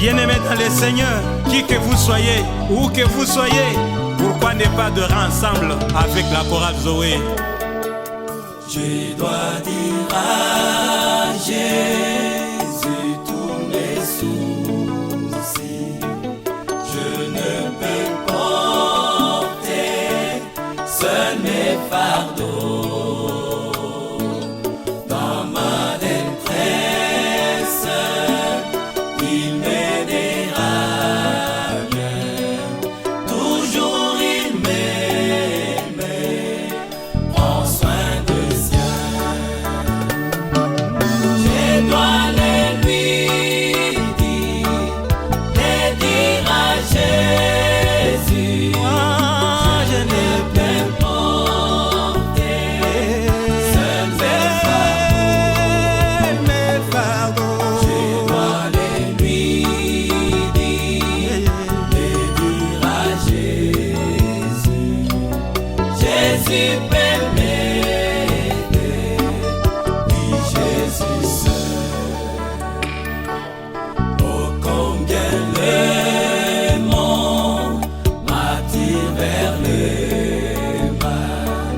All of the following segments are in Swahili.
Bien-aimés dans le Seigneur, qui que vous soyez, où que vous soyez, pourquoi ne pas de ensemble avec la chorale Zoé? Je dois dire à Jésus tous mes soucis. Je ne peux porter seul mes fardeaux. Dans ma détresse, il m'aidera bien. Toujours il m'aime, prend soin de sien. Je dois le lui dire, le dire à Jésus. Moi, je ne peux porter seul mes fardeaux. Je dois le lui dire, le dire à Jésus. Jésus peut m'aider, oui Jésus seul. Oh combien le monde m'attire vers le mal,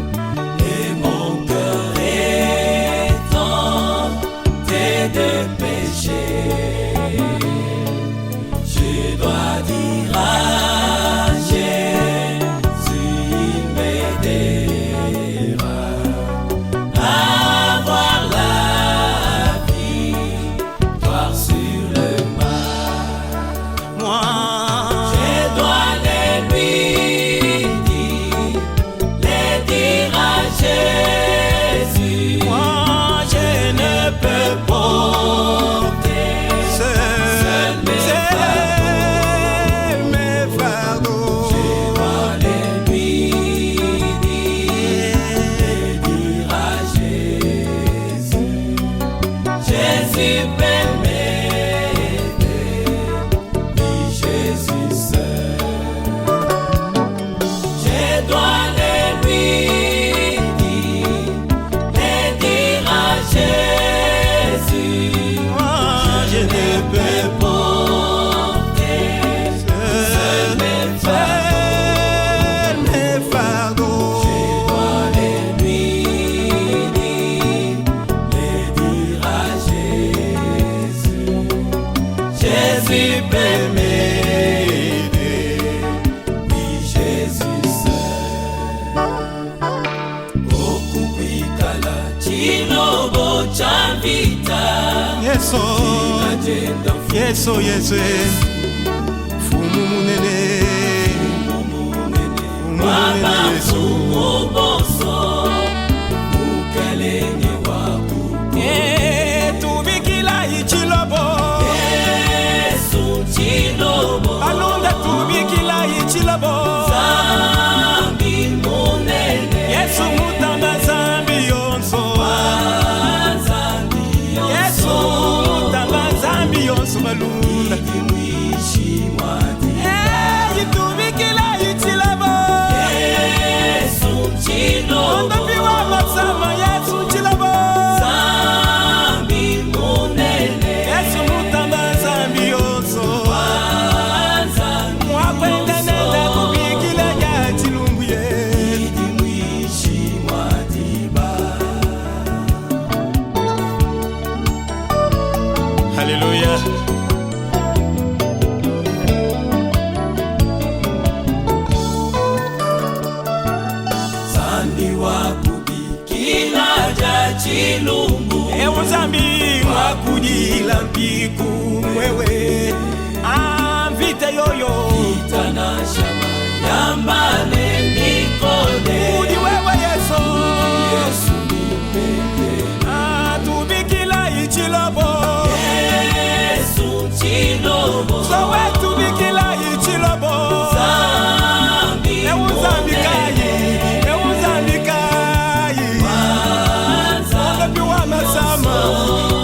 et mon cœur est tenté de pécher. Je dois dire à Jésus, il m'aidera à avoir la victoire sur le mal. Moi, Je dois le lui dire à Jésus. moi, je ne peux Porter seul mes fardeaux. Je dois le lui dire à Jésus. Jésus peut m'aider, oui Jésus seul. Je dois le lui dire à Jésus. Moi, je ne peux Porter seul mes fardeaux. Je dois le lui dire à Jésus. Jésus peut m'aider, oui Jésus seul. Okupikala chilobo cha vita. Yeso, Agenda Yeso, Yesu, fumu munene, Baba Yesu. Uboso Ukelenge waku Tubikila ichilobo, Yesu chilobo alunda tubikila ichilobo. Zambi munene Yesu mutamba zambi yonso, Zambi Yesu mutamba zambi yonso balunda. Mwishi mwadi Tubikila ichilobo, Yesu chilobo ondapi wa masama Yesu chilobo. Zambi munene Yesu mutamba zambi yonso, Zambi mwakwenda nenda kubikila ya chilungu ye. Mwishi mwadiba. Haleluya. Zambi wakubikila ja chilungu Zambi wakujila mpiku wewe, vita yoyo Tana shama yambane mikode udi wewe Yesu, Yesu nipende tubikila ichilobo, Yesu chilobo sowe tubikila ichilobo. Zambi Zambi kayi, Zambi kayi, ondapi wa masama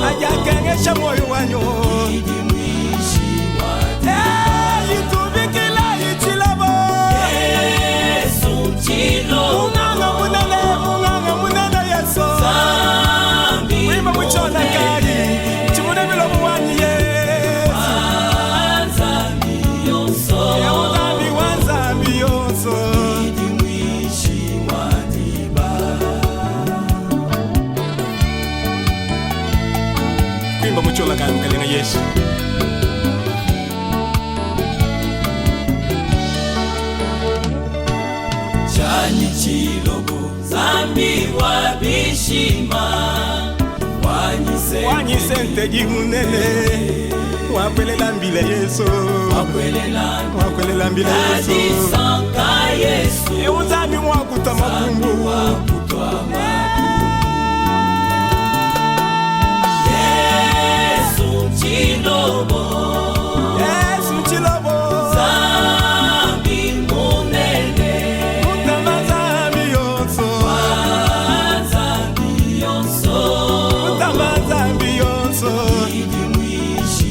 ajakengesha moyo wanyo. mwishi mwadi Tubikila ichilobo, Yesu chilobo unganga munene Yesu. Zambi Wimba mwichona kali, chimune milomu wanyi Yesu. kwimba muchola kanu kalenga Yesu. Chani chilogo zambi wabishima wanyisente jimunene wakwelela mbila Yesu wakwelela mbila Yesu sanka Yesu euzami mwakuta makumbu Yesu chilogo zambi munene mutama zambi yonso mutama zambi yonso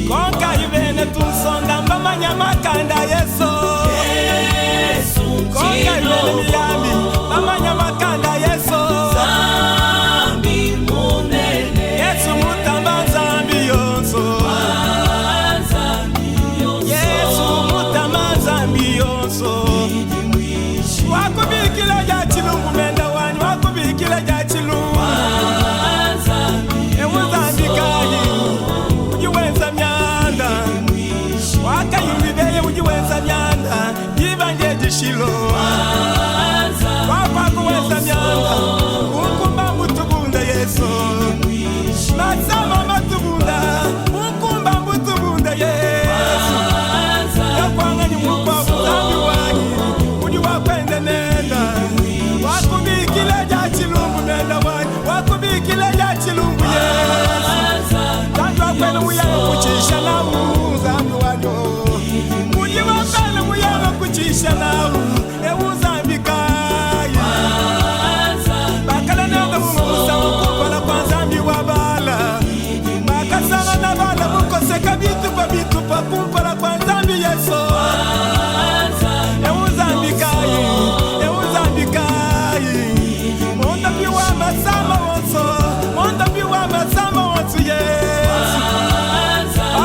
konka ibene tunsonda mbamanya makanda Yesu konka ibene miyambi mbamanya makanda Yesu zambi munene Yesu mutama zambi yonso Yesu mutama zambi yonso wakubikila ja chilungu menda wani wakubikila ja chilungu ewuzambikayi ujiwenza myanda wakayumbibeye ujiwenza myanda yibanje jishilo wakwakuwenza myanda ukumba mutubunda Yesu nasama matubunda ukumba mutubunda Yesu yakwangani mukwabu zambi wanyi uji wakwende nenda wakubikile ja chilungu nenda wanyi wakubikile ja chilungu Yesu tandu wakwele muyanga kuchisha nawu zambi wanyo uji wakwele muyanga kuchisha nawu ewuzambikayi bakala nenda mumusa ukupala kwa zambi wabala bakasana na bala mukoseka bitupa kumpala kwa zambi Yesu ewuzambikayi monda biwa masama wonso Yesu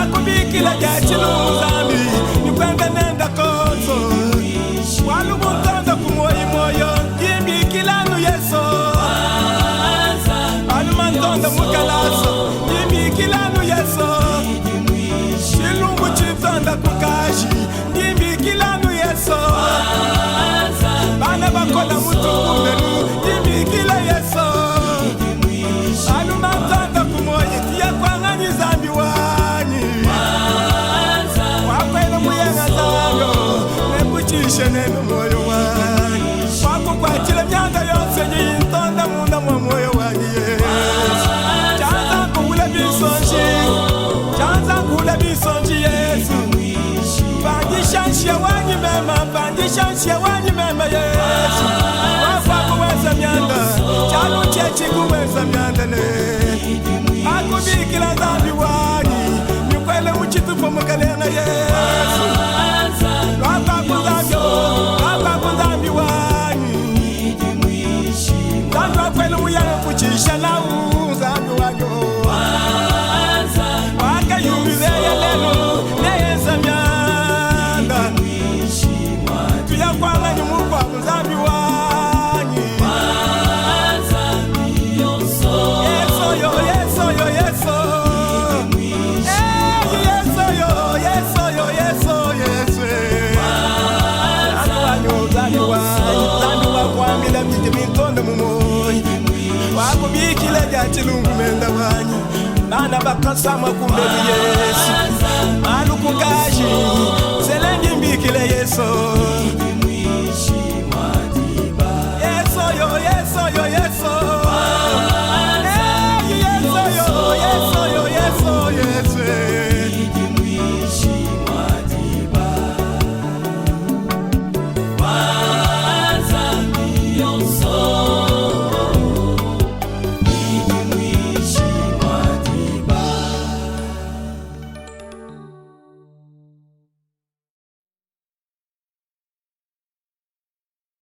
akubikila ja chilungu zambi nikwende nenda konso walumutonda kumoyo yimbikilanu Yesu alumantonda mukalaso yimbikilanu Yesu chilungu chitonda kukashi yimbikilanu Yesu bana bakola mutukumbelu yimbikila Yesu alumantonda kumoyo tiyakwangani zambi wanyi wakwele muyenga zango nekuchishe neno moyo wanyi wakukwachile myanda yonse yintonda munda mwa moyo wanyi Yesu chanza kuhula bisonji Yesu pandishanshe wanyi mema Yesu wakwakuweza myanda chanu chechi kuweza myanda ne akubikila zambi wanyi nikwele muchitupo mukalenga Yesu wakakuzambi wanyi tandu wakwele muyanga kuchisha nawu zambi wanyo wakayumbibeye lelo neyeza myanda tuyakwangani mukwabu zambi wanyi wakubikile ja chilungu menda wanyi bana bakasama kumbelu Yesu alukukaji selengi mbikile Yesu